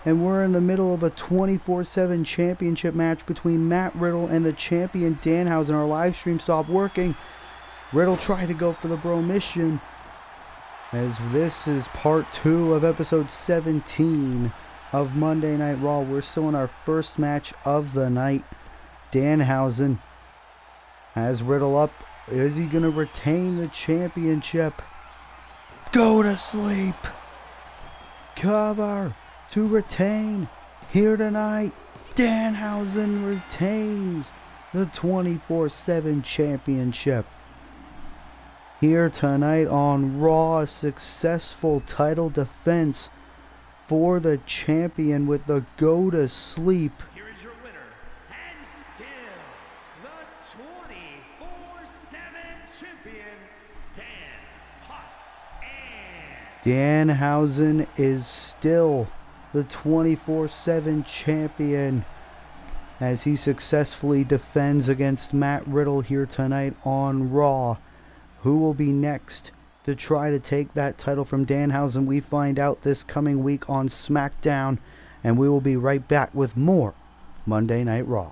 And we're in the middle of a 24/7 championship match between Matt Riddle and the champion Danhausen. Our live stream stopped working. Riddle tried to go for the bro mission, as this is part 2 of episode 17 of Monday Night Raw. We're still in our first match of the night. Danhausen has Riddle up. Is he going to retain the championship? Go to sleep. Cover to retain. Here tonight, Danhausen retains the 24/7 championship. Here tonight on Raw, a successful title defense for the champion with the go to sleep. Here is your winner, and still the 24/7 champion, Danhausen is still the 24/7 champion as he successfully defends against Matt Riddle here tonight on Raw. Who will be next to try to take that title from Danhausen? We find out this coming week on SmackDown, and we will be right back with more Monday Night Raw.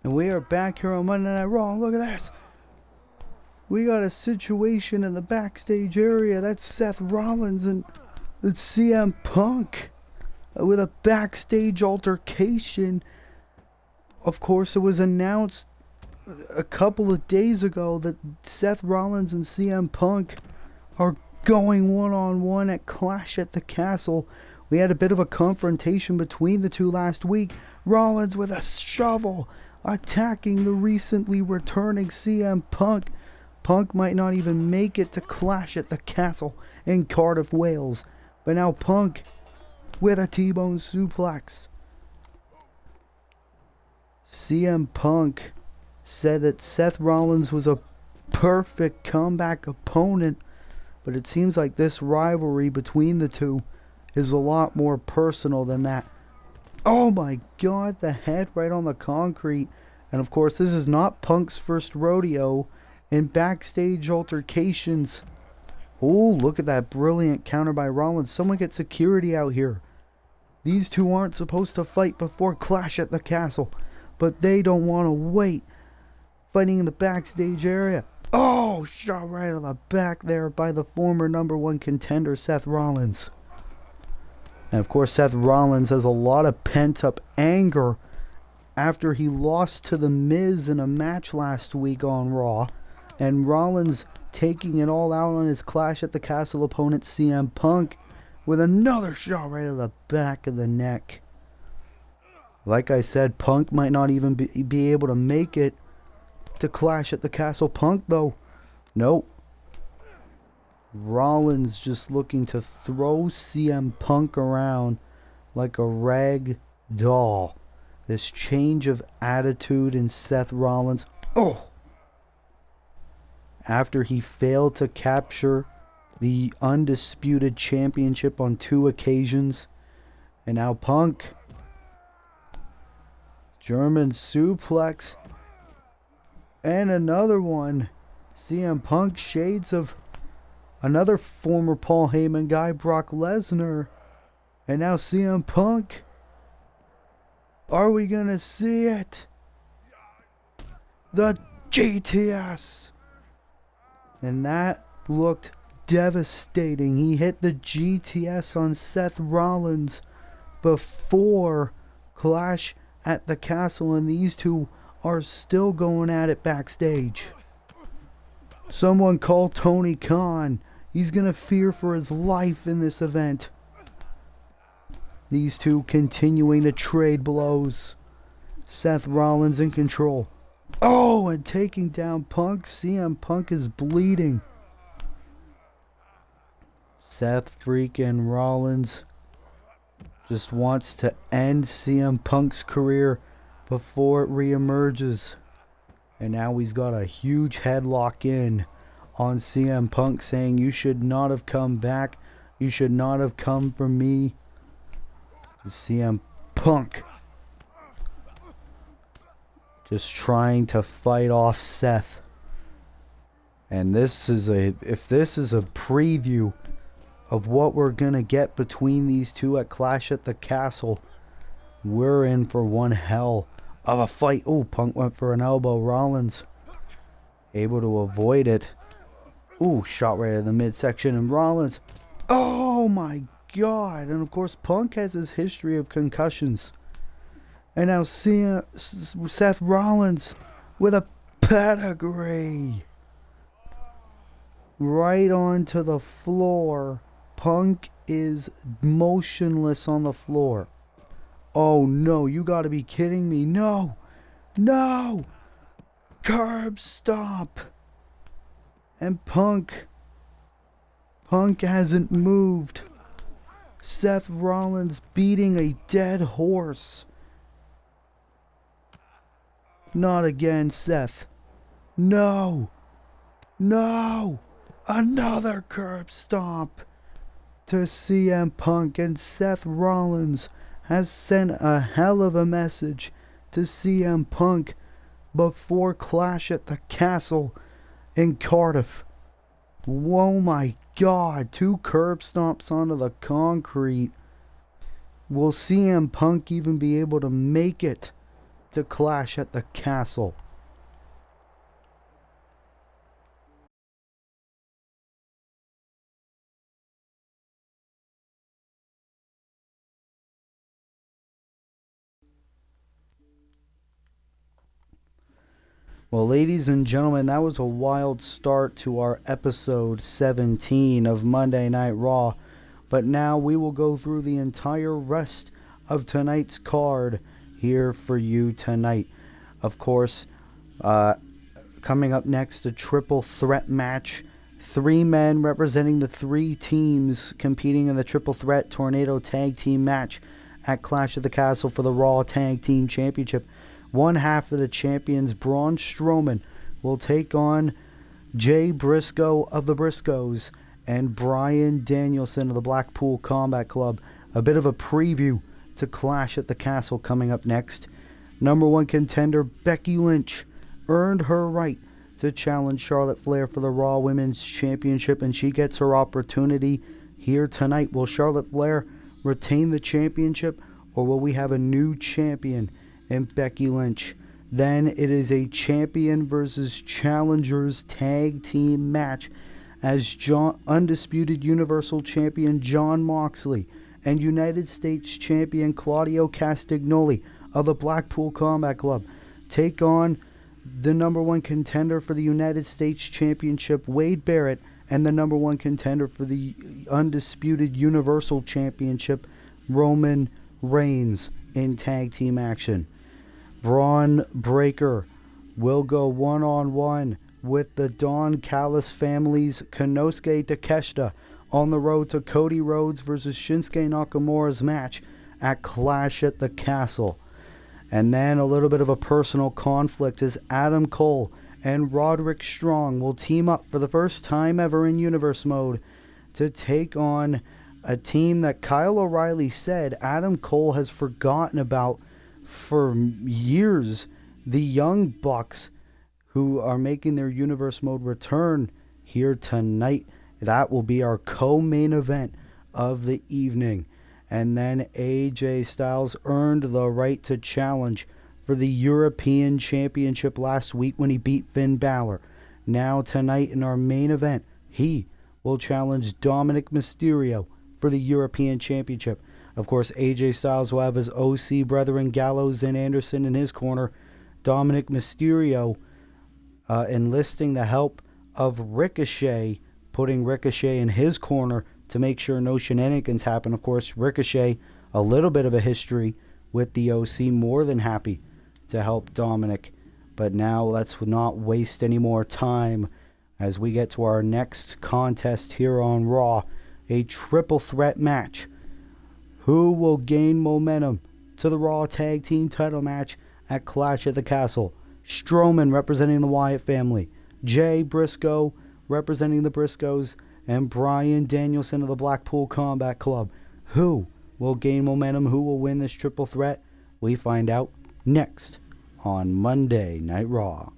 And we are back here on Monday Night Raw. Look at this. We got a situation in the backstage area. That's Seth Rollins and it's CM Punk with a backstage altercation. Of course, it was announced a couple of days ago that Seth Rollins and CM Punk are going one-on-one at Clash at the Castle. We had a bit of a confrontation between the two last week. Rollins with a shovel attacking the recently returning CM Punk. Punk might not even make it to Clash at the Castle in Cardiff, Wales. But now Punk with a T-bone suplex. CM Punk said that Seth Rollins was a perfect comeback opponent, but it seems like this rivalry between the two is a lot more personal than that. Oh my god, the head right on the concrete. And of course, this is not Punk's first rodeo in backstage altercations. Oh, look at that brilliant counter by Rollins. Someone get security out here. These two aren't supposed to fight before Clash at the Castle, but they don't want to wait. Fighting in the backstage area. Oh, shot right on the back there by the former #1 contender, Seth Rollins. And of course, Seth Rollins has a lot of pent-up anger after he lost to The Miz in a match last week on Raw. And Rollins taking it all out on his Clash at the Castle opponent, CM Punk, with another shot right to the back of the neck. Like I said, Punk might not even be able to make it to Clash at the Castle. Punk, though, nope. Rollins just looking to throw CM Punk around like a rag doll. This change of attitude in Seth Rollins. Oh! After he failed to capture the undisputed championship on 2 occasions. And now Punk. German suplex. And another one. CM Punk, shades of another former Paul Heyman guy, Brock Lesnar. And now CM Punk. Are we going to see it? The GTS. And that looked devastating. He hit the GTS on Seth Rollins. before Clash at the Castle, and these two are still going at it backstage. Someone call Tony Khan. He's going to fear for his life in this event. These two continuing to trade blows. Seth Rollins in control. Oh, and taking down Punk. CM Punk is bleeding. Seth freaking Rollins just wants to end CM Punk's career before it reemerges. And now he's got a huge headlock in on CM Punk, saying, "You should not have come back. You should not have come for me." CM Punk just trying to fight off Seth. And if this is a preview of what we're gonna get between these two at Clash at the Castle, we're in for one hell of a fight. Oh, Punk went for an elbow. Rollins able to avoid it. Ooh, shot right in the midsection, and Rollins. Oh my God! And of course, Punk has his history of concussions. And now Seth Rollins with a pedigree right onto the floor. Punk is motionless on the floor. Oh no, you gotta be kidding me. No! No! Curb stomp! And Punk hasn't moved. Seth Rollins beating a dead horse. Not again, Seth. No! No! Another curb stomp to CM Punk, and Seth Rollins has sent a hell of a message to CM Punk before Clash at the Castle in Cardiff. Oh my God, 2 curb stomps onto the concrete. Will CM Punk even be able to make it to Clash at the Castle? Well, ladies and gentlemen, that was a wild start to our episode 17 of Monday Night Raw. But now we will go through the entire rest of tonight's card here for you tonight. Of course, coming up next, a triple threat match. 3 men representing the 3 teams competing in the triple threat tornado tag team match at Clash of the Castle for the Raw Tag Team Championship. One half of the champions, Braun Strowman, will take on Jay Briscoe of the Briscoes and Bryan Danielson of the Blackpool Combat Club. A bit of a preview to Clash at the Castle coming up next. Number 1 contender Becky Lynch earned her right to challenge Charlotte Flair for the Raw Women's Championship, and she gets her opportunity here tonight. Will Charlotte Flair retain the championship, or will we have a new champion in Becky Lynch? Then it is a champion versus challengers tag team match as undisputed Universal Champion Jon Moxley and United States Champion Claudio Castagnoli of the Blackpool Combat Club take on the number 1 contender for the United States Championship, Wade Barrett, and the number 1 contender for the undisputed Universal Championship, Roman Reigns, in tag team action. Braun Breaker will go one-on-one with the Don Callis family's Konosuke Takeshita on the road to Cody Rhodes versus Shinsuke Nakamura's match at Clash at the Castle. And then a little bit of a personal conflict as Adam Cole and Roderick Strong will team up for the first time ever in Universe Mode to take on a team that Kyle O'Reilly said Adam Cole has forgotten about for years. The Young Bucks, who are making their Universe Mode return here tonight. That will be our co-main event of the evening. And then AJ Styles earned the right to challenge for the European Championship last week when he beat Finn Balor. Now tonight in our main event, he will challenge Dominic Mysterio for the European Championship Of course, AJ Styles will have his OC brethren Gallows and Anderson in his corner. Dominic Mysterio enlisting the help of Ricochet, putting Ricochet in his corner to make sure no shenanigans happen. Of course, Ricochet, a little bit of a history with the OC, more than happy to help Dominic. But now let's not waste any more time as we get to our next contest here on Raw, a triple threat match. Who will gain momentum to the Raw Tag Team title match at Clash at the Castle? Strowman representing the Wyatt family, Jay Briscoe representing the Briscoes, and Bryan Danielson of the Blackpool Combat Club. Who will gain momentum? Who will win this triple threat? We find out next on Monday Night Raw.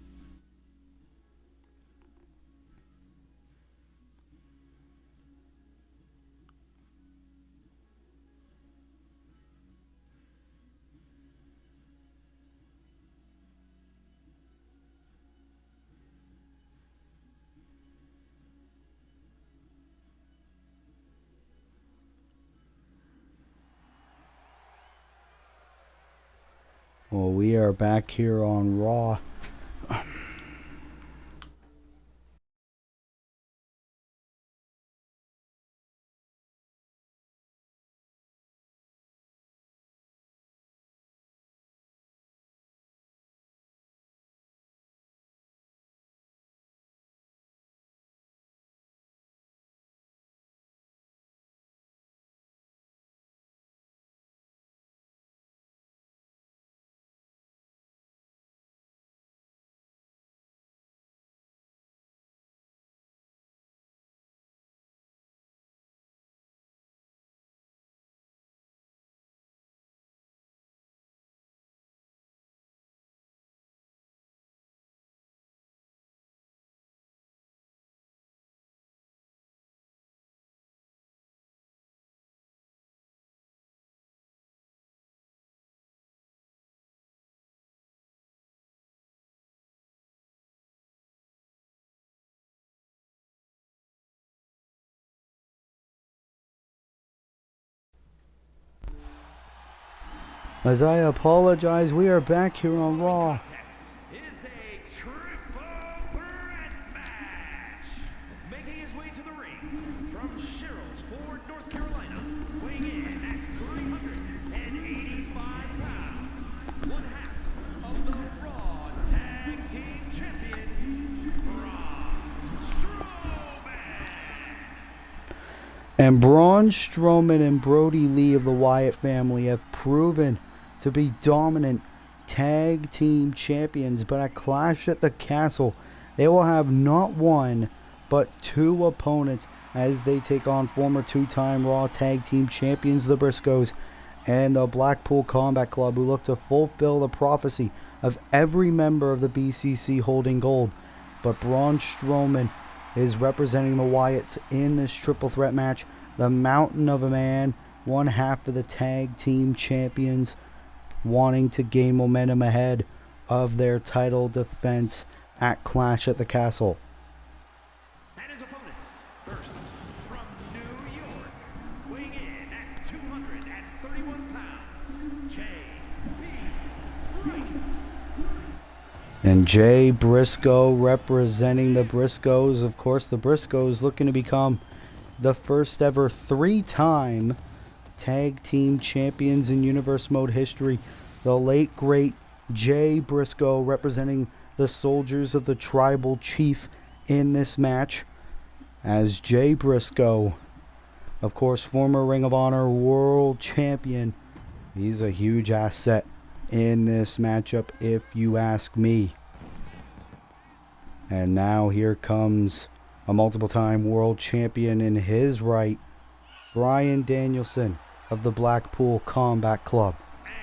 Well, we are back here on Raw. As I apologize, we are back here on Raw. Is a triple threat match. Making his way to the ring from Sherrills Ford, North Carolina, weighing in at 385 pounds, one half of the Raw Tag Team Champions, Braun Strowman. And Braun Strowman and Brody Lee of the Wyatt family have proven to be dominant tag team champions, but at Clash at the Castle, they will have not one, but two opponents as they take on former two-time Raw Tag Team Champions, the Briscoes, and the Blackpool Combat Club, who look to fulfill the prophecy of every member of the BCC holding gold. But Braun Strowman is representing the Wyatts in this triple threat match. The Mountain of a Man, one half of the tag team champions, wanting to gain momentum ahead of their title defense at Clash at the Castle. And his opponents, first from New York, weighing in at 231 pounds, J.B. Price. And Jay Briscoe representing the Briscoes. Of course, the Briscoes looking to become the first ever three-time tag team champions in Universe Mode history. The late, great Jay Briscoe representing the Soldiers of the Tribal Chief in this match. As Jay Briscoe, of course, former Ring of Honor World Champion. He's a huge asset in this matchup, if you ask me. And now here comes a multiple-time world champion in his right, Bryan Danielson of the Blackpool Combat Club. And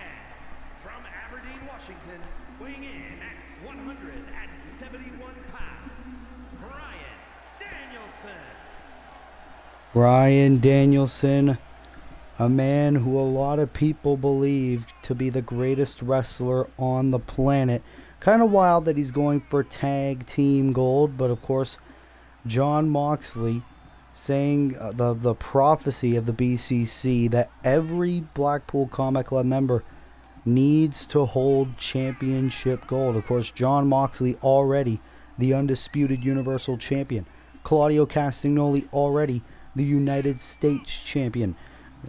from Aberdeen, Washington, weighing in at 171 pounds, Bryan Danielson. Bryan Danielson, a man who a lot of people believed to be the greatest wrestler on the planet. Kind of wild that he's going for tag team gold, but of course, Jon Moxley saying the prophecy of the BCC that every Blackpool Combat Club member needs to hold championship gold. Of course, John Moxley already the undisputed Universal Champion. Claudio Castagnoli already the United States Champion.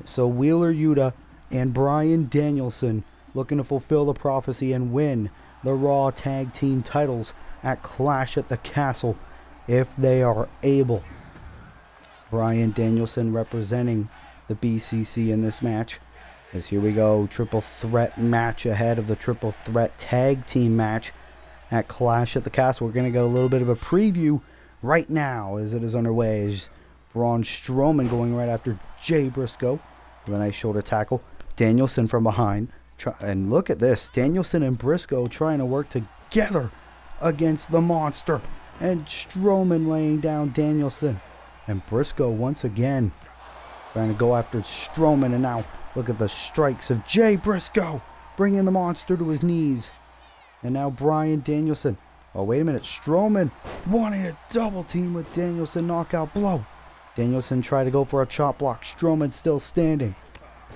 So Wheeler Yuta and Bryan Danielson looking to fulfill the prophecy and win the Raw Tag Team titles at Clash at the Castle if they are able. Bryan Danielson representing the BCC in this match. As here we go, triple threat match ahead of the triple threat tag team match at Clash at the Castle. We're going to get a little bit of a preview right now as it is underway. As Braun Strowman going right after Jay Briscoe with a nice shoulder tackle. Danielson from behind. And look at this. Danielson and Briscoe trying to work together against the monster. And Strowman laying down Danielson. And Briscoe once again trying to go after Strowman. And now look at the strikes of Jay Briscoe bringing the monster to his knees. And now Bryan Danielson. Oh, wait a minute. Strowman wanting a double team with Danielson. Knockout blow. Danielson tried to go for a chop block. Strowman still standing.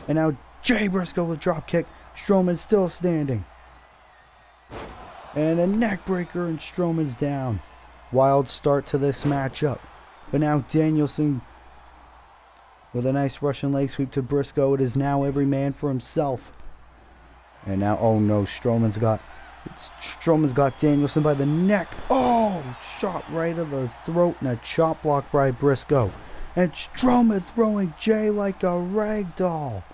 And now Jay Briscoe with a drop kick. Strowman still standing. And a neck breaker and Strowman's down. Wild start to this matchup. But now Danielson with a nice Russian leg sweep to Briscoe. It is now every man for himself. And now, oh no, Strowman's got Danielson by the neck. Oh, shot right to the throat and a chop block by Briscoe. And Strowman throwing Jay like a rag doll.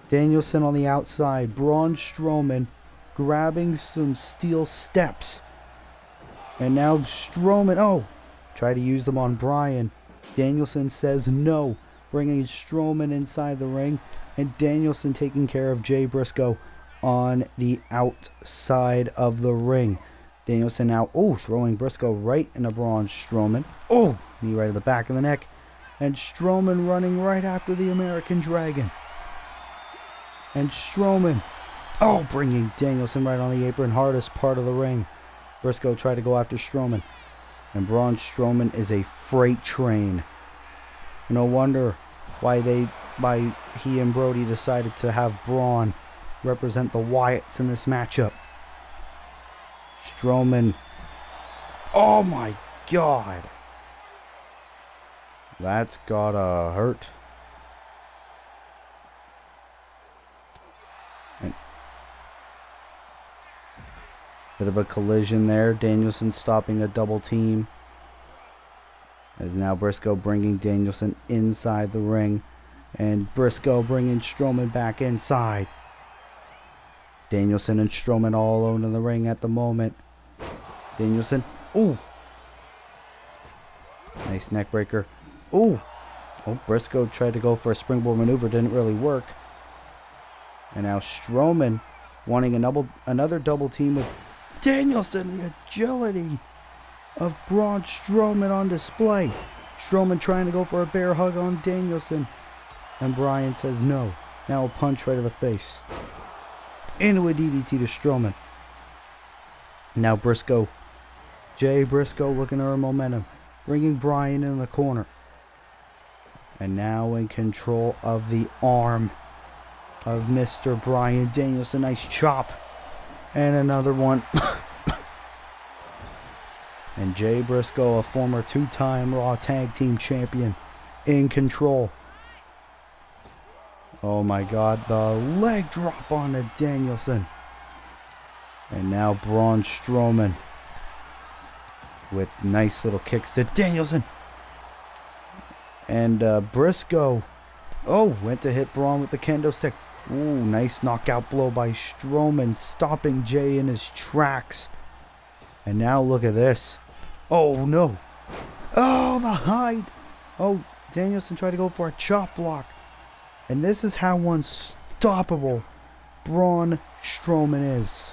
Danielson on the outside. Braun Strowman grabbing some steel steps. And now Strowman, oh, try to use them on Bryan. Danielson says no, bringing Strowman inside the ring. And Danielson taking care of Jay Briscoe on the outside of the ring. Danielson now, oh, throwing Briscoe right into Braun Strowman. Oh, knee right to the back of the neck. And Strowman running right after the American Dragon. And Strowman, oh, bringing Danielson right on the apron, hardest part of the ring. Briscoe tried to go after Strowman. And Braun Strowman is a freight train. No wonder why he and Brody decided to have Braun represent the Wyatts in this matchup. Strowman. Oh my God. That's gotta hurt. And bit of a collision there. Danielson stopping a double team. As now Briscoe bringing Danielson inside the ring. And Briscoe bringing Strowman back inside. Danielson and Strowman all alone in the ring at the moment. Danielson. Ooh. Nice neck breaker. Ooh. Oh, Briscoe tried to go for a springboard maneuver. Didn't really work. And now Strowman wanting another double team with Danielson. The agility of Braun Strowman on display. Strowman trying to go for a bear hug on Danielson. And Bryan says no. Now a punch right to the face. Into a DDT to Strowman. Now Briscoe. Jay Briscoe looking to her momentum. Bringing Bryan in the corner. And now in control of the arm of Mr. Bryan Danielson. Nice chop. And another one. And Jay Briscoe, a former two-time Raw Tag Team Champion, in control. Oh my God, the leg drop onto Danielson. And now Braun Strowman with nice little kicks to Danielson. And Briscoe, oh, went to hit Braun with the kendo stick. Ooh, nice knockout blow by Strowman, stopping Jay in his tracks. And now look at this. Oh no. Oh, the hide. Oh, Danielson tried to go for a chop block. And this is how unstoppable Braun Strowman is.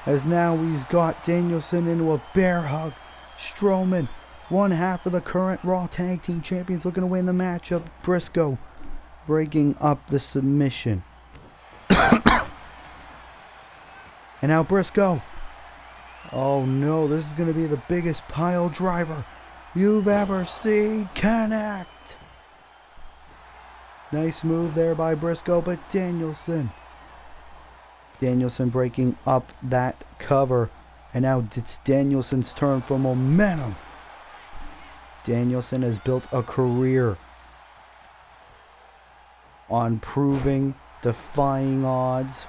As now he's got Danielson into a bear hug. Strowman, one half of the current Raw Tag Team Champions, looking to win the matchup. Briscoe breaking up the submission. And now Briscoe. Oh no, this is going to be the biggest pile driver you've ever seen. Connect. Nice move there by Briscoe, but Danielson breaking up that cover. And now it's Danielson's turn for momentum. Danielson has built a career on proving, defying odds,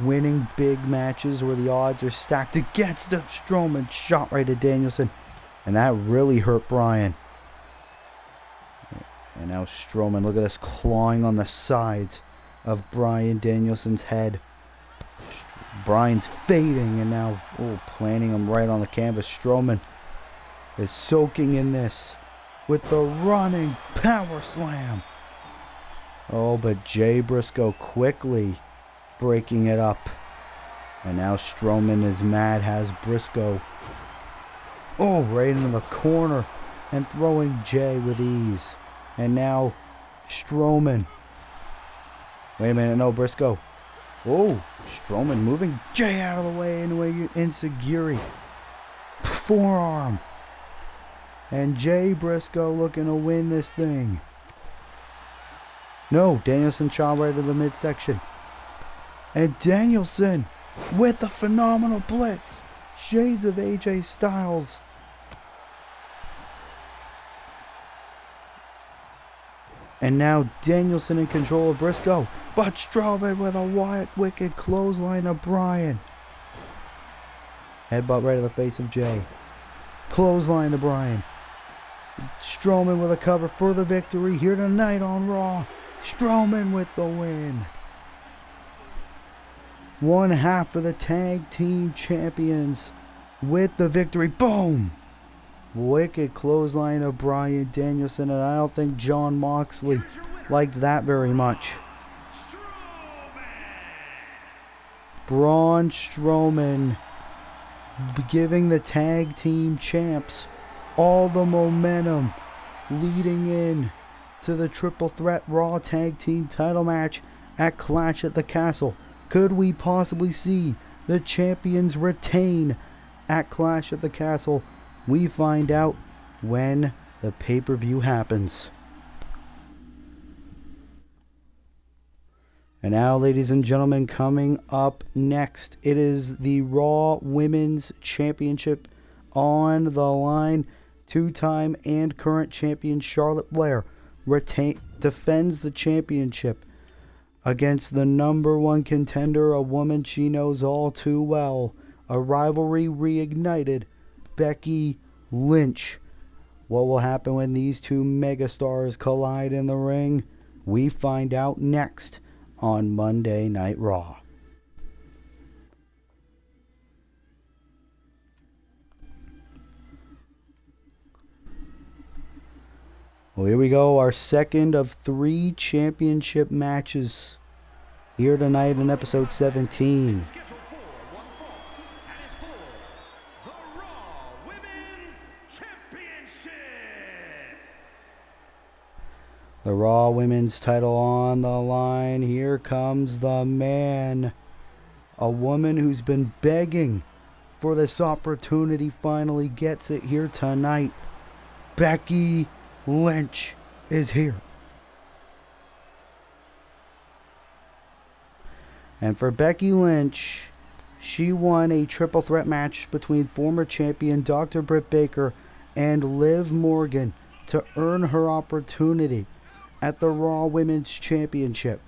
winning big matches where the odds are stacked against him. Strowman shot right at Danielson, and that really hurt Bryan. And now Strowman, look at this, clawing on the sides of Bryan Danielson's head. Bryan's fading, and now planting him right on the canvas. Strowman is soaking in this with the running power slam. Oh, but Jay Briscoe quickly breaking it up. And now Strowman is mad, has Briscoe right into the corner and throwing Jay with ease. And now Strowman. Wait a minute, no, Briscoe. Strowman moving Jay out of the way into an enziguri. Forearm. And Jay Briscoe looking to win this thing. No, Danielson shot right to the midsection. And Danielson with a phenomenal blitz. Shades of AJ Styles. And now Danielson in control of Briscoe. But Strowman with a wicked clothesline of Bryan. Headbutt right to the face of Jay. Clothesline to Bryan. Strowman with a cover for the victory here tonight on Raw. Strowman with the win. One half of the tag team champions with the victory. Boom! Wicked clothesline of Bryan Danielson, and I don't think Jon Moxley liked that very much. Braun Strowman giving the tag team champs all the momentum leading in to the triple threat Raw tag team title match at Clash at the Castle. Could we possibly see the champions retain at Clash at the Castle? We find out when the pay-per-view happens. And now, ladies and gentlemen, coming up next, it is the Raw Women's Championship on the line. Two-time and current champion Charlotte Flair defends the championship against the number one contender, a woman she knows all too well. A rivalry reignited, Becky Lynch. What will happen when these two megastars collide in the ring? We find out next on Monday Night Raw. Well, here we go, our second of 3 championship matches here tonight in episode 17. The Raw Women's title on the line. Here comes the man. A woman who's been begging for this opportunity finally gets it here tonight. Becky Lynch is here. And for Becky Lynch, she won a triple threat match between former champion Dr. Britt Baker and Liv Morgan to earn her opportunity at the Raw Women's Championship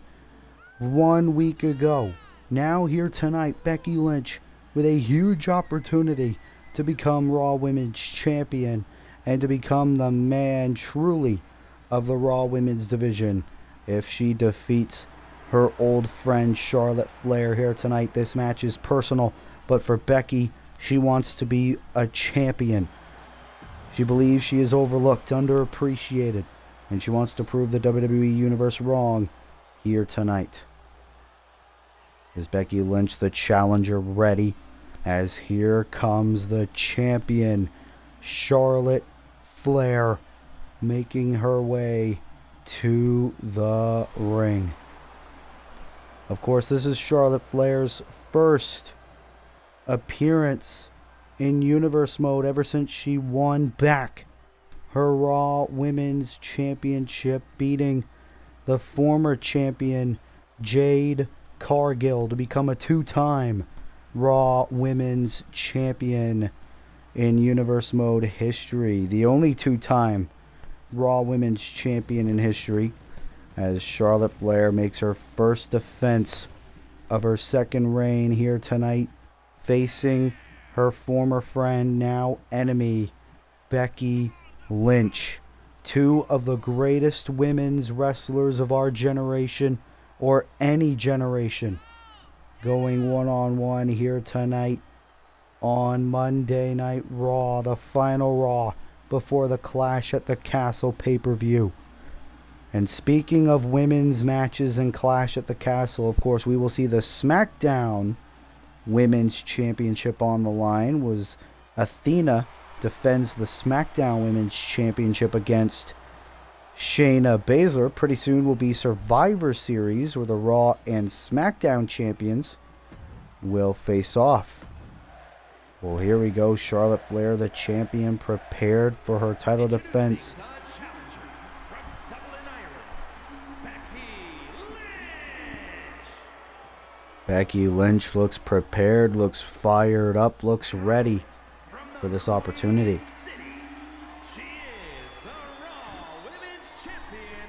1 week ago. Now here tonight, Becky Lynch with a huge opportunity to become Raw Women's Champion and to become the man truly of the Raw Women's division if she defeats her old friend Charlotte Flair here tonight. This match is personal, but for Becky, she wants to be a champion. She believes she is overlooked, underappreciated, and she wants to prove the WWE Universe wrong here tonight. Is Becky Lynch, the challenger, ready? As here comes the champion, Charlotte Flair, making her way to the ring. Of course, this is Charlotte Flair's first appearance in Universe mode ever since she won back her Raw Women's Championship, beating the former champion Jade Cargill to become a two-time Raw Women's Champion in Universe Mode history. The only two-time Raw Women's Champion in history, as Charlotte Flair makes her first defense of her second reign here tonight, facing her former friend, now enemy, Becky Lynch. Two of the greatest women's wrestlers of our generation, or any generation, going one-on-one here tonight on Monday Night Raw, the final Raw before the Clash at the Castle pay-per-view. And speaking of women's matches and Clash at the Castle, of course, we will see the SmackDown Women's Championship on the line. Was Athena defends the SmackDown Women's Championship against Shayna Baszler. Pretty soon will be Survivor Series, where the Raw and SmackDown champions will face off. Well, here we go. Charlotte Flair, the champion, prepared for her title defense. Becky Lynch looks prepared, looks fired up, looks ready for this opportunity. She is the Raw Women's Champion,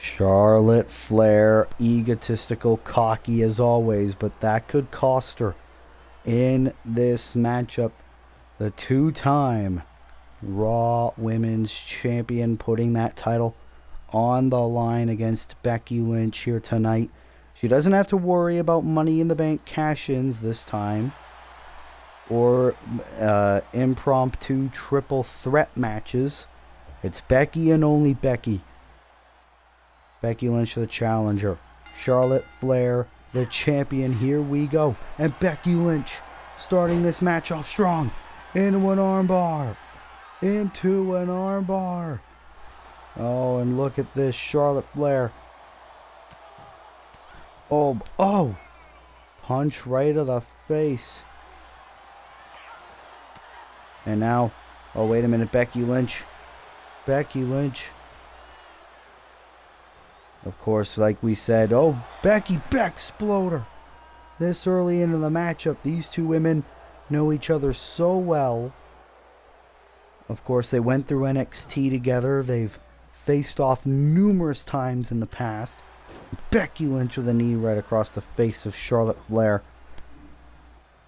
Charlotte Flair, egotistical, cocky as always, but that could cost her in this matchup. The two-time Raw Women's Champion putting that title on the line against Becky Lynch here tonight. She doesn't have to worry about Money in the Bank cash-ins this time, or impromptu triple threat matches. It's Becky and only Becky. Becky Lynch, the challenger. Charlotte Flair, the champion. Here we go. And Becky Lynch starting this match off strong. Into an armbar. Into an armbar. Oh, and look at this. Charlotte Flair. Oh. Punch right to the face. And now, oh, wait a minute. Becky Lynch. Of course, like we said, oh, Becky Becksploder. This early into the matchup, these two women know each other so well. Of course, they went through NXT together. They've faced off numerous times in the past. Becky Lynch with a knee right across the face of Charlotte Flair.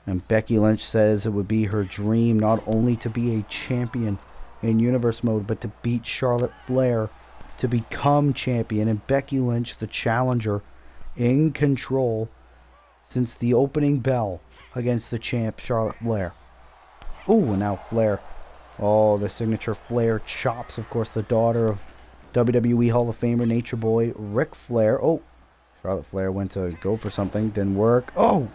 And Becky Lynch says it would be her dream not only to be a champion in Universe Mode, but to beat Charlotte Flair to become champion. And Becky Lynch, the challenger, in control since the opening bell against the champ, Charlotte Flair. Oh, and now Flair. Oh, the signature Flair chops. Of course, the daughter of WWE Hall of Famer Nature Boy Ric Flair. Oh, Charlotte Flair went to go for something. Didn't work. Oh!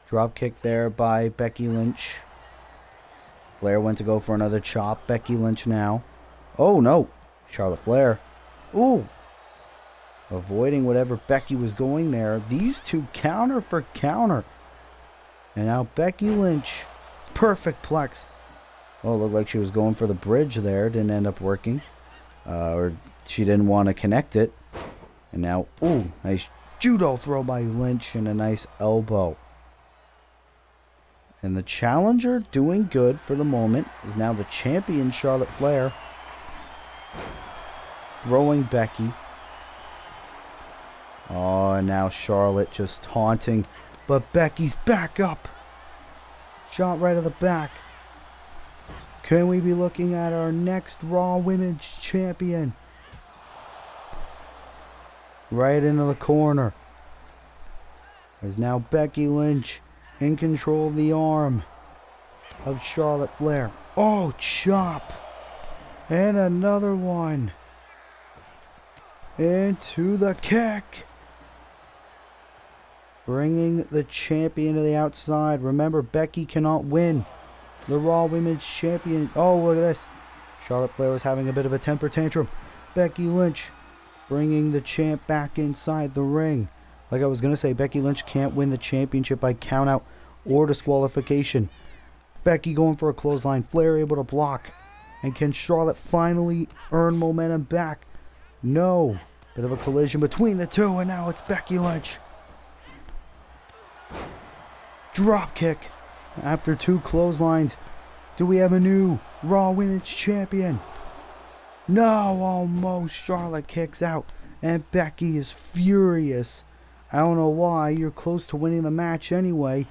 Drop kick there by Becky Lynch. Flair went to go for another chop. Becky Lynch now. Oh, no. Charlotte Flair. Ooh. Avoiding whatever Becky was going there. These two counter for counter. And now Becky Lynch. Perfect plex. Oh, looked like she was going for the bridge there. Didn't end up working. Or she didn't want to connect it. And now, ooh, nice judo throw by Lynch and a nice elbow. And the challenger, doing good for the moment, is now the champion, Charlotte Flair. Throwing Becky. Oh, and now Charlotte just taunting. But Becky's back up. Shot right to the back. Can we be looking at our next Raw Women's Champion? Right into the corner. Is now Becky Lynch in control of the arm of Charlotte Flair. Oh, chop. And another one. Into the kick. Bringing the champion to the outside. Remember, Becky cannot win the Raw Women's Champion. Oh, look at this. Charlotte Flair was having a bit of a temper tantrum. Becky Lynch bringing the champ back inside the ring. Like I was going to say, Becky Lynch can't win the championship by countout or disqualification. Becky going for a clothesline. Flair able to block. And can Charlotte finally earn momentum back? No. Bit of a collision between the two, and now it's Becky Lynch. Drop kick. After 2 clotheslines, do we have a new Raw Women's Champion? No, almost. Charlotte kicks out, and Becky is furious. I don't know why. You're close to winning the match anyway.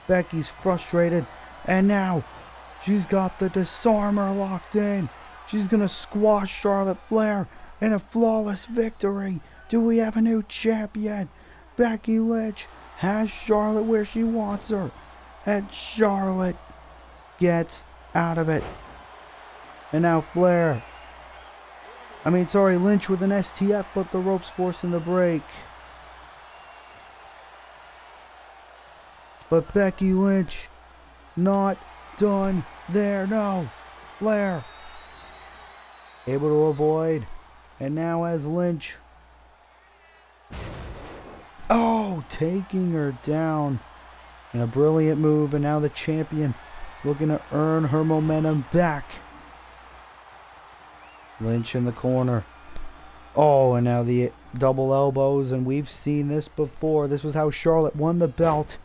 Becky's frustrated, and now she's got the disarmer locked in. She's going to squash Charlotte Flair in a flawless victory. Do we have a new champion? Becky Lynch has Charlotte where she wants her, and Charlotte gets out of it. And now Lynch with an STF, but the ropes forcing the break. But Becky Lynch not done there. No. Flair able to avoid. And now as Lynch. Oh, taking her down. And a brilliant move. And now the champion looking to earn her momentum back. Lynch in the corner. Oh, and now the double elbows. And we've seen this before. This was how Charlotte won the belt.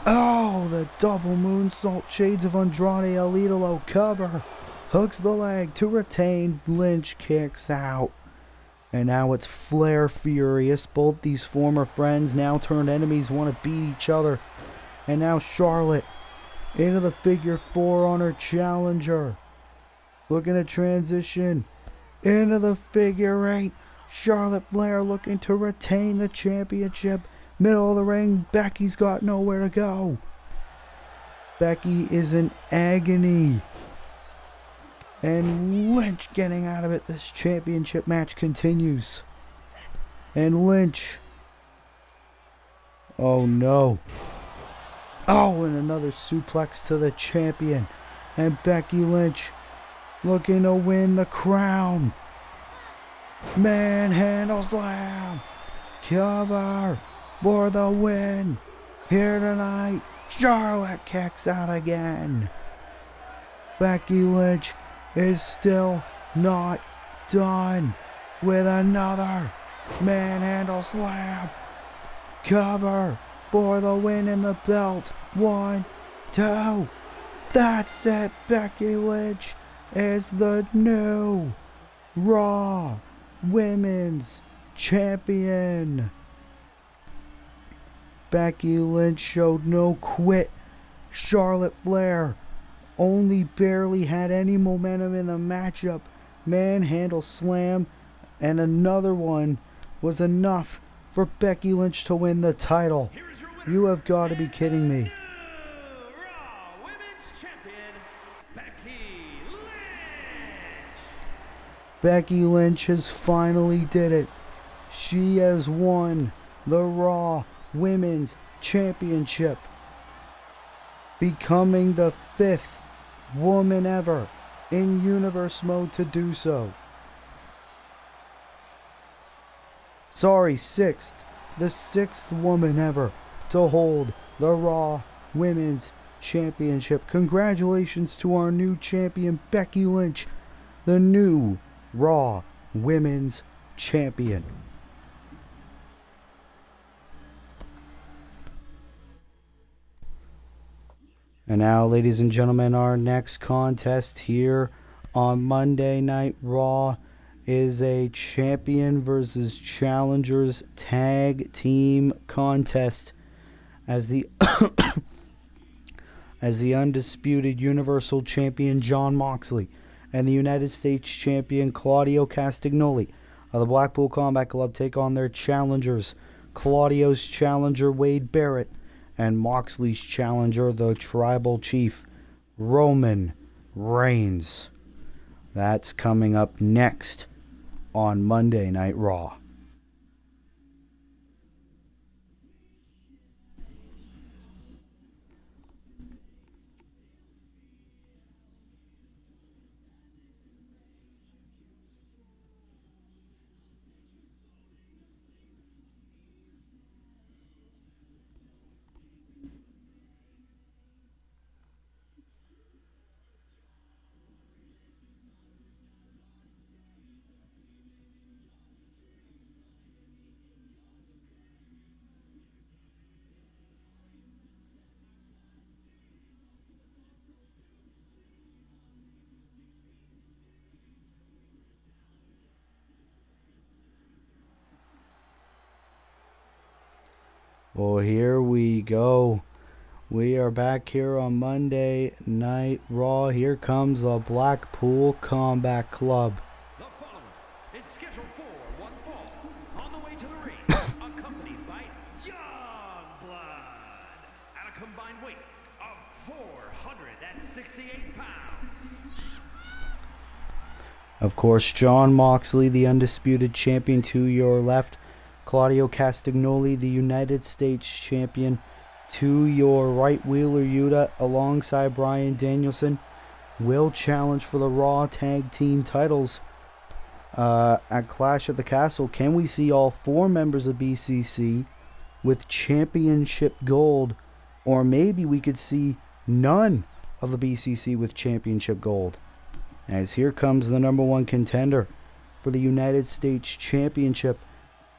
Oh, the double moonsault. Shades of Andrade El Idolo cover. Hooks the leg to retain. Lynch kicks out. And now it's Flair furious. Both these former friends, now turned enemies, want to beat each other. And now Charlotte into the figure 4 on her challenger. Looking to transition into the figure 8. Charlotte Flair looking to retain the championship. Middle of the ring, Becky's got nowhere to go. Becky is in agony. And Lynch getting out of it. This championship match continues. And Lynch. Oh no. Oh, and another suplex to the champion. And Becky Lynch looking to win the crown. Manhandle slam. Cover for the win. Here tonight, Charlotte kicks out again. Becky Lynch is still not done with another manhandle slam. Cover for the win in the belt. 1, 2. That's it. Becky Lynch is the new Raw Women's Champion. Becky Lynch showed no quit. Charlotte Flair only barely had any momentum in the matchup. Manhandle slam and another one was enough for Becky Lynch to win the title. You have got to be kidding me. Raw Women's Champion, Becky Lynch. Becky Lynch has finally did it. She has won the Raw Women's Championship, becoming the 5th woman ever in Universe mode to do so. Sorry, 6th. The 6th woman ever to hold the Raw Women's Championship. Congratulations to our new champion, Becky Lynch, the new Raw Women's Champion. And now, ladies and gentlemen, our next contest here on Monday Night Raw is a champion versus challengers tag team contest as the as the undisputed Universal Champion Jon Moxley and the United States Champion Claudio Castagnoli of the Blackpool Combat Club take on their challengers, Claudio's challenger Wade Barrett and Moxley's challenger, the Tribal Chief, Roman Reigns. That's coming up next on Monday Night Raw. Well, here we go. We are back here on Monday Night Raw. Here comes the Blackpool Combat Club. The following is scheduled for one fall. On the way to the ring, accompanied by Youngblood at a combined weight of 468 pounds. Of course, Jon Moxley, the undisputed champion to your left. Claudio Castagnoli, the United States champion to your right. Wheeler Yuta alongside Bryan Danielson will challenge for the Raw Tag Team titles at Clash at the Castle. Can we see all four members of BCC with championship gold? Or maybe we could see none of the BCC with championship gold. As here comes the number one contender for the United States Championship,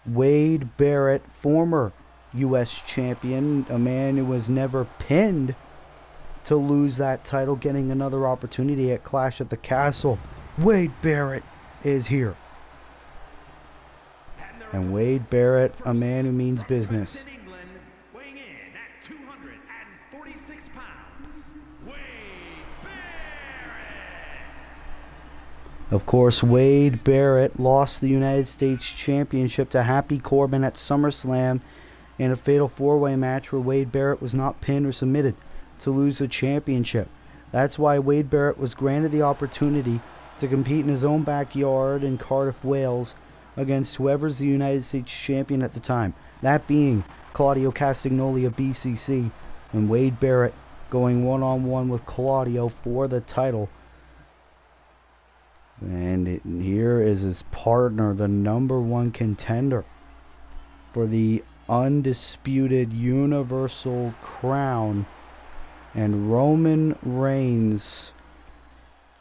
Wade Barrett, former U.S. champion, a man who was never pinned to lose that title, getting another opportunity at Clash at the Castle. Wade Barrett is here. And Wade Barrett, a man who means business. England, weighing in at 246 pounds, Wade Barrett. Of course, Wade Barrett lost the United States Championship to Happy Corbin at SummerSlam in a fatal four-way match where Wade Barrett was not pinned or submitted to lose the championship. That's why Wade Barrett was granted the opportunity to compete in his own backyard in Cardiff, Wales, against whoever's the United States champion at the time, that being Claudio Castagnoli of BCC, and Wade Barrett going one-on-one with Claudio for the title. And here is his partner, the number one contender for the undisputed Universal Crown, and Roman Reigns.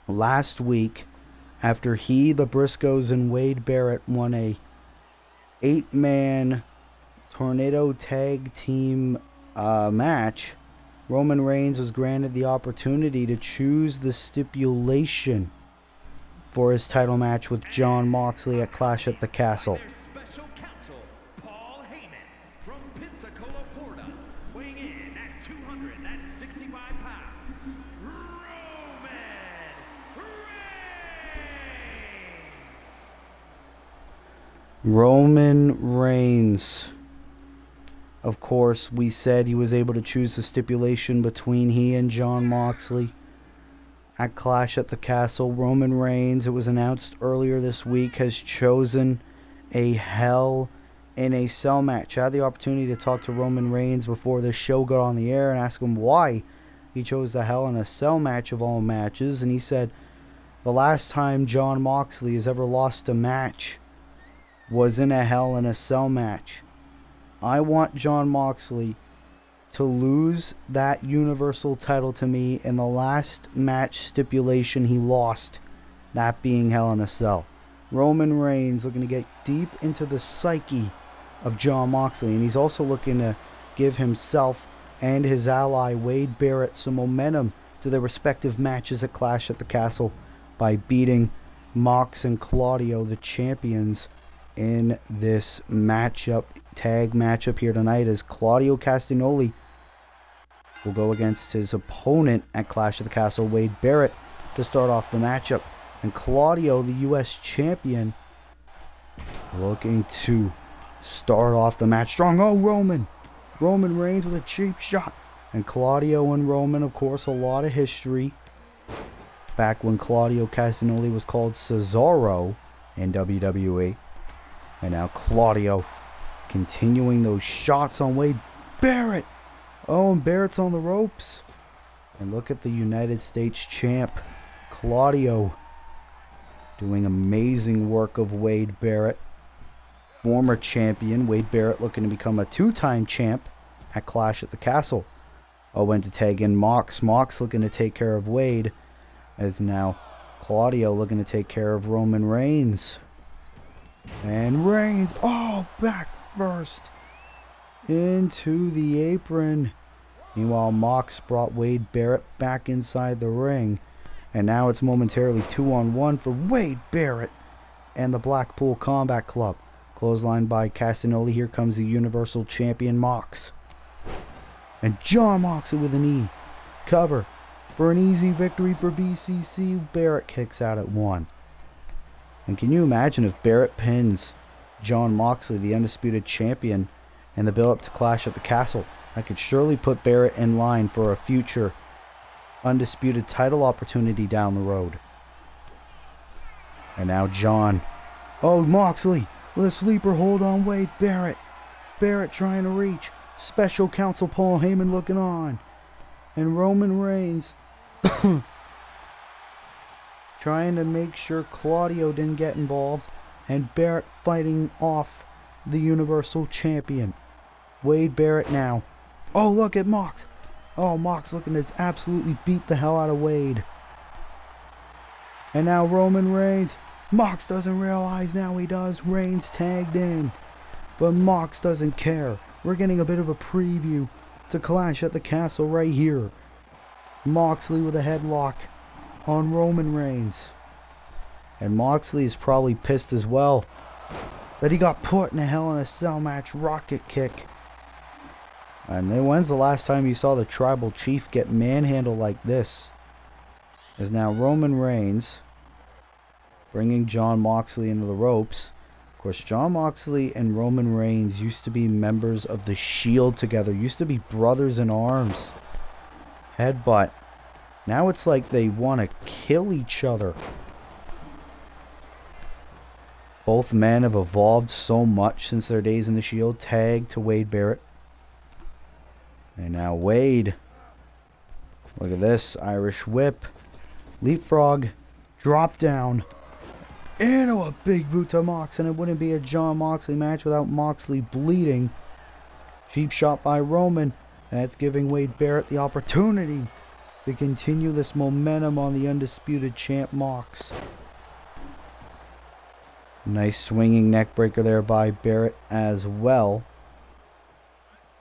Last week, after the Briscoes, and Wade Barrett won a 8-man tornado tag team match, Roman Reigns was granted the opportunity to choose the stipulation for his title match with Jon Moxley at Clash at the Castle. Their special counsel, Paul Heyman, from Pensacola, Florida, weighing in at 265 pounds, Roman Reigns. Roman Reigns. Of course, we said he was able to choose the stipulation between he and Jon Moxley at Clash at the Castle. Roman Reigns, it was announced earlier this week, has chosen a Hell in a Cell match. I had the opportunity to talk to Roman Reigns before the show got on the air and ask him why he chose the Hell in a Cell match of all matches, and he said the last time Jon Moxley has ever lost a match was in a Hell in a Cell match. I want Jon Moxley to lose that Universal title to me in the last match stipulation he lost, that being Hell in a Cell. Roman Reigns looking to get deep into the psyche of Jon Moxley, and he's also looking to give himself and his ally Wade Barrett some momentum to their respective matches at Clash at the Castle by beating Mox and Claudio, the champions, in this tag matchup here tonight, as Claudio Castagnoli will go against his opponent at Clash of the Castle, Wade Barrett, to start off the matchup. And Claudio, the U.S. champion, looking to start off the match strong. Oh, Roman Reigns with a cheap shot. And Claudio and Roman, of course, a lot of history. Back when Claudio Castagnoli was called Cesaro in WWE. And now Claudio continuing those shots on Wade Barrett. Oh, and Barrett's on the ropes. And look at the United States champ, Claudio, doing amazing work of Wade Barrett. Former champion, Wade Barrett looking to become a 2-time champ at Clash at the Castle. Went to tag in Mox. Mox looking to take care of Wade, as now Claudio looking to take care of Roman Reigns. And Reigns, back first into the apron. Meanwhile, Mox brought Wade Barrett back inside the ring. And now it's momentarily 2-on-1 for Wade Barrett and the Blackpool Combat Club. Clothesline by Castagnoli. Here comes the Universal Champion Mox. And John Moxley with a knee. Cover for an easy victory for BCC. Barrett kicks out at 1. And can you imagine if Barrett pins John Moxley, the Undisputed Champion, in the build-up to Clash at the Castle? That could surely put Barrett in line for a future Undisputed title opportunity down the road. And now John. Oh, Moxley with a sleeper hold on Wade Barrett. Barrett trying to reach. Special Counsel Paul Heyman looking on. And Roman Reigns trying to make sure Claudio didn't get involved. And Barrett fighting off the Universal Champion. Wade Barrett now. Oh, look at Mox. Oh, Mox looking to absolutely beat the hell out of Wade. And now Roman Reigns. Mox doesn't realize, now he does. Reigns tagged in. But Mox doesn't care. We're getting a bit of a preview to Clash at the Castle right here. Moxley with a headlock on Roman Reigns. And Moxley is probably pissed as well that he got put in a Hell in a Cell match rocket kick. And then when's the last time you saw the Tribal Chief get manhandled like this? Is now Roman Reigns bringing John Moxley into the ropes. Of course, John Moxley and Roman Reigns used to be members of the Shield together. Used to be brothers in arms. Headbutt. Now it's like they want to kill each other. Both men have evolved so much since their days in the Shield. Tag to Wade Barrett. And now Wade. Look at this. Irish whip. Leapfrog. Drop down. Into a big boot to Mox. And it wouldn't be a John Moxley match without Moxley bleeding. Cheap shot by Roman. That's giving Wade Barrett the opportunity to continue this momentum on the Undisputed Champ Mox. Nice swinging neck breaker there by Barrett as well.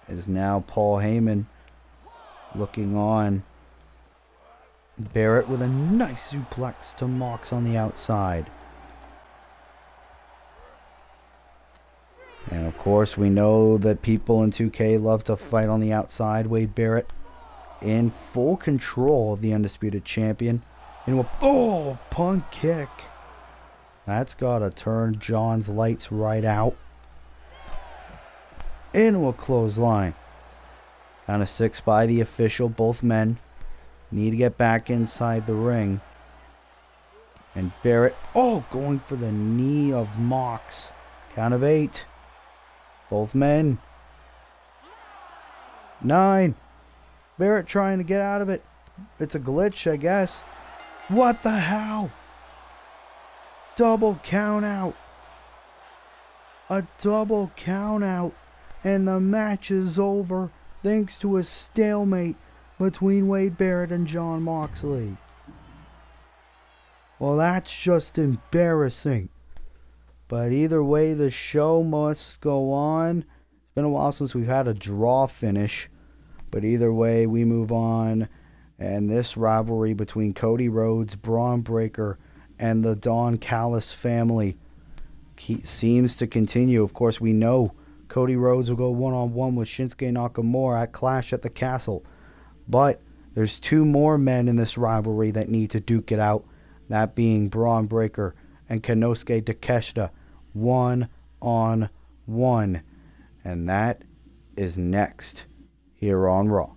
Is now Paul Heyman looking on. Barrett with a nice suplex to Mox on the outside. And of course we know that people in 2K love to fight on the outside. Wade Barrett in full control of the Undisputed Champion. Into a punt kick. That's gotta turn John's lights right out. Into a clothesline. Down to 6 by the official. Both men need to get back inside the ring. And Barrett, going for the knee of Mox. Count of 8. Both men. 9. Barrett trying to get out of it. It's a glitch, I guess. What the hell? Double count out. A double count out. And the match is over thanks to a stalemate between Wade Barrett and John Moxley. Well, that's just embarrassing. But either way, the show must go on. It's been a while since we've had a draw finish. But either way, we move on. And this rivalry between Cody Rhodes, Braun Breaker, and the Don Callis family seems to continue. Of course, we know Cody Rhodes will go one-on-one with Shinsuke Nakamura at Clash at the Castle. But there's 2 more men in this rivalry that need to duke it out. That being Braun Breaker and Konosuke Takeshita. 1-on-1. And that is next here on Raw.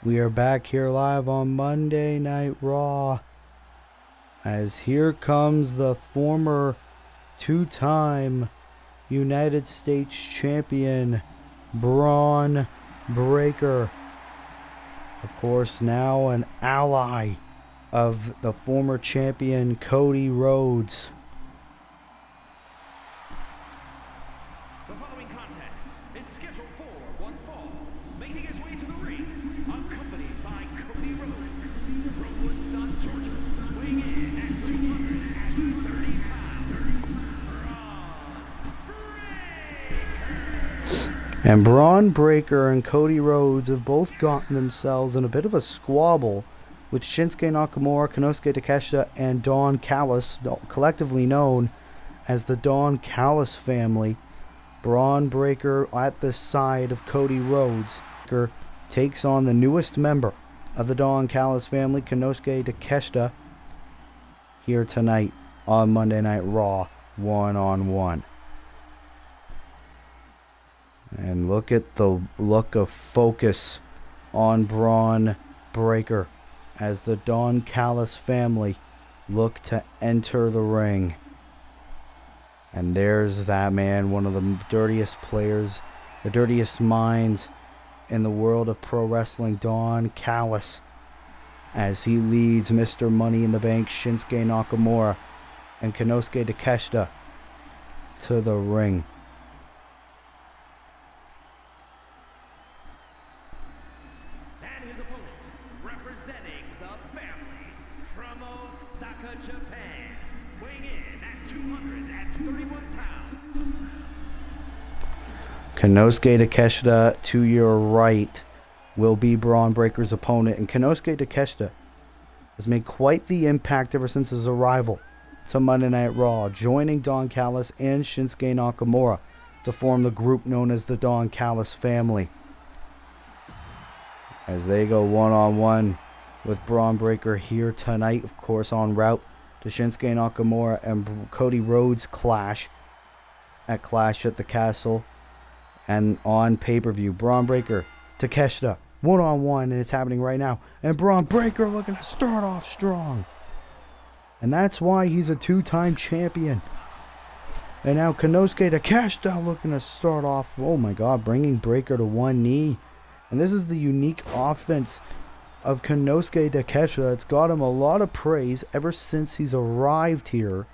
We are back here live on Monday Night Raw. As here comes the former 2-time United States Champion, Braun Breaker. Of course, now an ally of the former champion Cody Rhodes. The following contest is scheduled for one fall. Making his way to the ring, accompanied by Cody Rhodes from Woodstock, Georgia, weighing in at 230 pounds, And Braun Breaker and Cody Rhodes have both gotten themselves in a bit of a squabble with Shinsuke Nakamura, Konosuke Takeshita, and Don Callis, collectively known as the Don Callis family. Braun Breaker at the side of Cody Rhodes takes on the newest member of the Don Callis family, Konosuke Takeshita, here tonight on Monday Night Raw, one-on-one. And look at the look of focus on Braun Breaker as the Don Callis family look to enter the ring. And there's that man, one of the dirtiest players, the dirtiest minds in the world of pro wrestling, Don Callis, as he leads Mr. Money in the Bank, Shinsuke Nakamura, and Konosuke Takeshita to the ring. and his opponent, representing the family from Osaka, Japan, weighing in at 231 pounds. Konosuke Takeshita to your right will be Braun Breaker's opponent, and Konosuke Takeshita has made quite the impact ever since his arrival to Monday Night Raw, joining Don Callis and Shinsuke Nakamura to form the group known as the Don Callis family, as they go one-on-one with Braun Breaker here tonight, of course, en route to Shinsuke Nakamura and Cody Rhodes' clash at Clash at the Castle. And on pay-per-view, Braun Breaker, Takeshita, one-on-one, and it's happening right now. And Braun Breaker looking to start off strong. And that's why he's a two-time champion. And now Konosuke Takeshita looking to start off, oh my god, bringing Breaker to one knee. And this is the unique offense of Konosuke Takeshita. It's got him a lot of praise ever since he's arrived here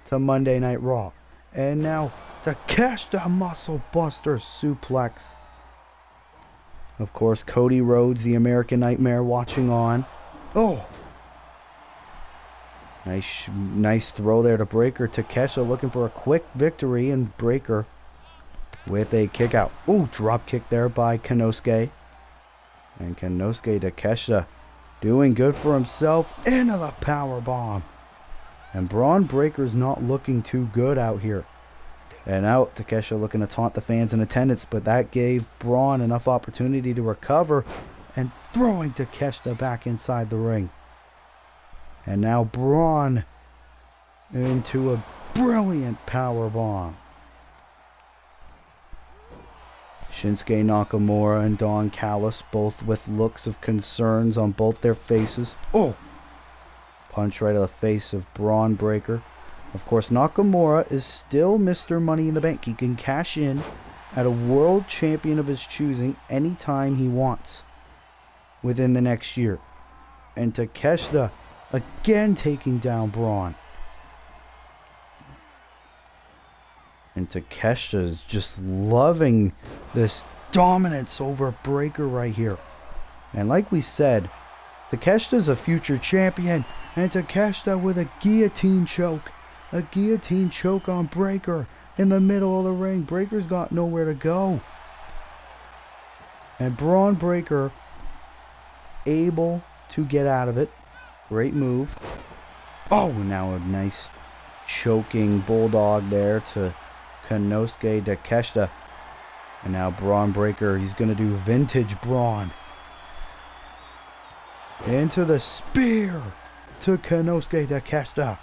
to Monday Night Raw. And now Takeshita muscle buster suplex. Of course, Cody Rhodes, the American Nightmare, watching on. Oh! Nice throw there to Breaker. Takeshita looking for a quick victory, and Breaker with a kick out. Ooh, drop kick there by Konosuke. And Konosuke Takeshita doing good for himself into the power bomb. And Braun Breaker's not looking too good out here. And out, Takeshita looking to taunt the fans in attendance, but that gave Braun enough opportunity to recover and throwing Takeshita back inside the ring. And now Braun into a brilliant power bomb. Shinsuke Nakamura and Don Callis both with looks of concerns on both their faces. Oh! Punch right to the face of Braun Breaker. Of course, Nakamura is still Mr. Money in the Bank. He can cash in at a world champion of his choosing anytime he wants within the next year. And Takeshita again taking down Braun. And Takeshita is just loving this dominance over Breaker right here. And like we said, Takeshita's a future champion. And Takeshita with a guillotine choke. A guillotine choke on Breaker in the middle of the ring. Breaker's got nowhere to go. And Braun Breaker able to get out of it. Great move. Oh, now a nice choking bulldog there to Konosuke Takeshita. And now Braun Breaker, he's going to do vintage Braun. Into the spear to Konosuke Takeshita.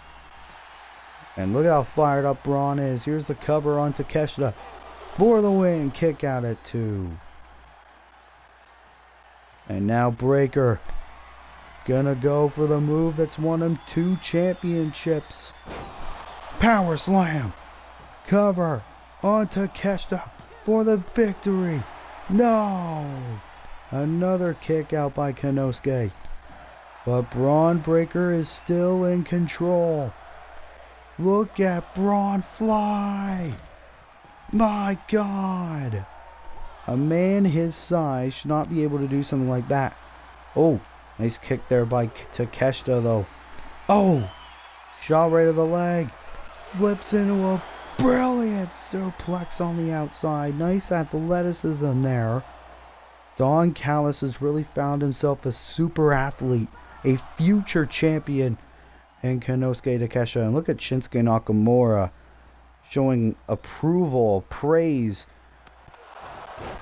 And look at how fired up Braun is. Here's the cover on Takeshita for the win. Kick out at 2. And now Breaker gonna go for the move that's won him 2 championships. Power slam. Cover on Takeshita for the victory. No. Another kick out by Konosuke. But Braun Breaker is still in control. Look at Braun fly. My God. A man his size should not be able to do something like that. Oh, nice kick there by Takeshita though. Oh, shot right to the leg. Flips into a brilliant suplex on the outside. Nice athleticism there. Don Callis has really found himself a super athlete, a future champion in Konosuke Takeshita. And look at Shinsuke Nakamura showing approval, praise.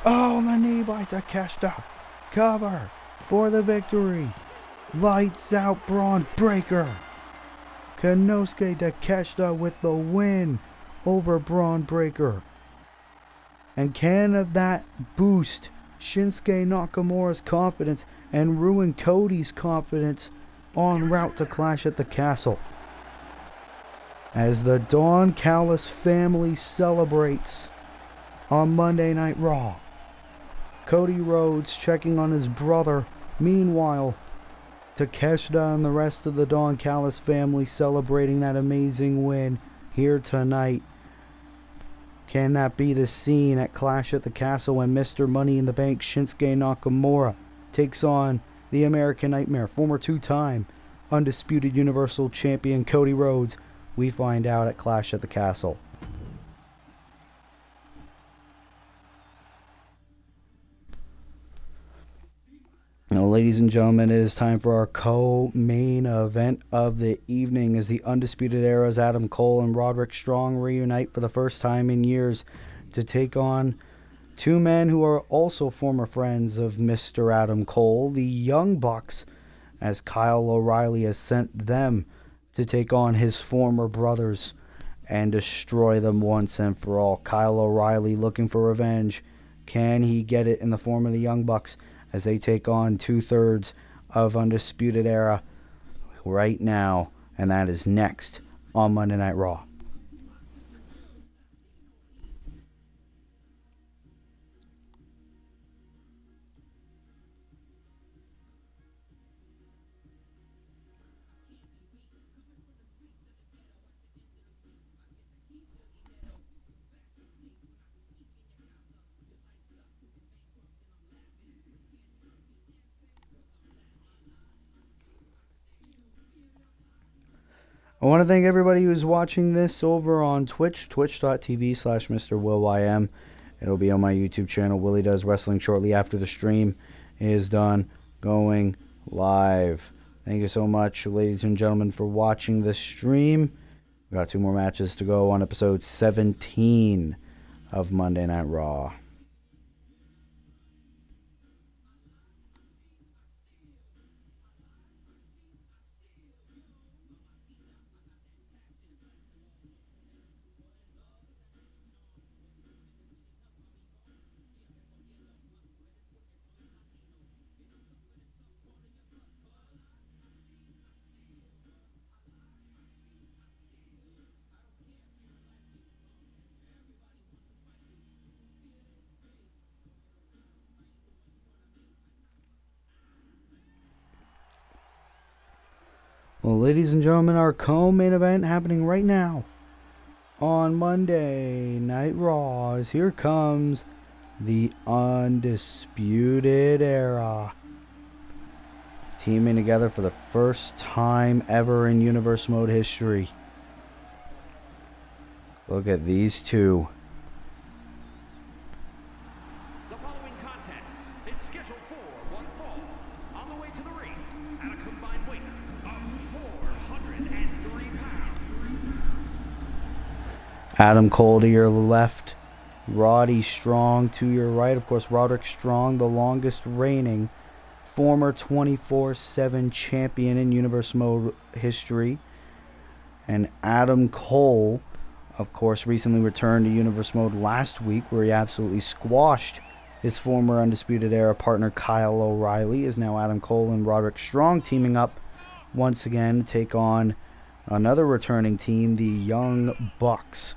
Oh, the knee by Takeshita. Cover for the victory. Lights out Braun Breaker. Konosuke Takeshita with the win over Braun Breaker. And can that boost Shinsuke Nakamura's confidence and ruin Cody's confidence en route to Clash at the Castle? As the Don Callis family celebrates on Monday Night Raw. Cody Rhodes checking on his brother. Meanwhile, Takeshita and the rest of the Don Callis family celebrating that amazing win here tonight. Can that be the scene at Clash at the Castle when Mr. Money in the Bank Shinsuke Nakamura takes on the American Nightmare, former two-time undisputed Universal Champion Cody Rhodes? We find out at Clash at the Castle. Now, ladies and gentlemen, it is time for our co-main event of the evening as the Undisputed Era's Adam Cole and Roderick Strong reunite for the first time in years to take on two men who are also former friends of Mr. Adam Cole, the Young Bucks, as Kyle O'Reilly has sent them to take on his former brothers and destroy them once and for all. Kyle O'Reilly looking for revenge. Can he get it in the form of the Young Bucks as they take on 2/3 of Undisputed Era right now? And that is next on Monday Night Raw. I want to thank everybody who's watching this over on Twitch, twitch.tv/MrWillym. It'll be on my YouTube channel, Willie Does Wrestling, shortly after the stream is done going live. Thank you so much, ladies and gentlemen, for watching this stream. We got 2 more matches to go on episode 17 of Monday Night Raw. Well, ladies and gentlemen, our co-main event happening right now on Monday Night Raw is here comes the Undisputed Era. Teaming together for the first time ever in Universe Mode history. Look at these two. The following contest is scheduled for one fall. On the way to the ring, at a combined weight of 403 pounds. Adam Cole to your left. Roddy Strong to your right. Of course, Roderick Strong, the longest reigning former 24/7 champion in Universe Mode history. And Adam Cole, of course, recently returned to Universe Mode last week, where he absolutely squashed his former Undisputed Era partner Kyle O'Reilly. Is now Adam Cole and Roderick Strong teaming up once again to take on another returning team, the Young Bucks.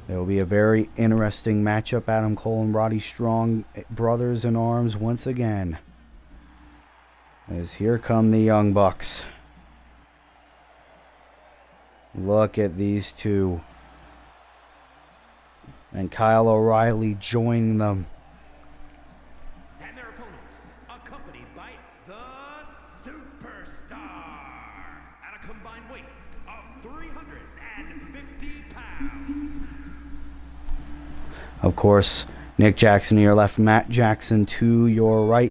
It will be a very interesting matchup. Adam Cole and Roddy Strong, brothers in arms once again. As here come the Young Bucks. Look at these two. And Kyle O'Reilly joining them. And their opponents, accompanied by the Superstar, at a combined weight of 350 pounds. Of course, Nick Jackson to your left, Matt Jackson to your right.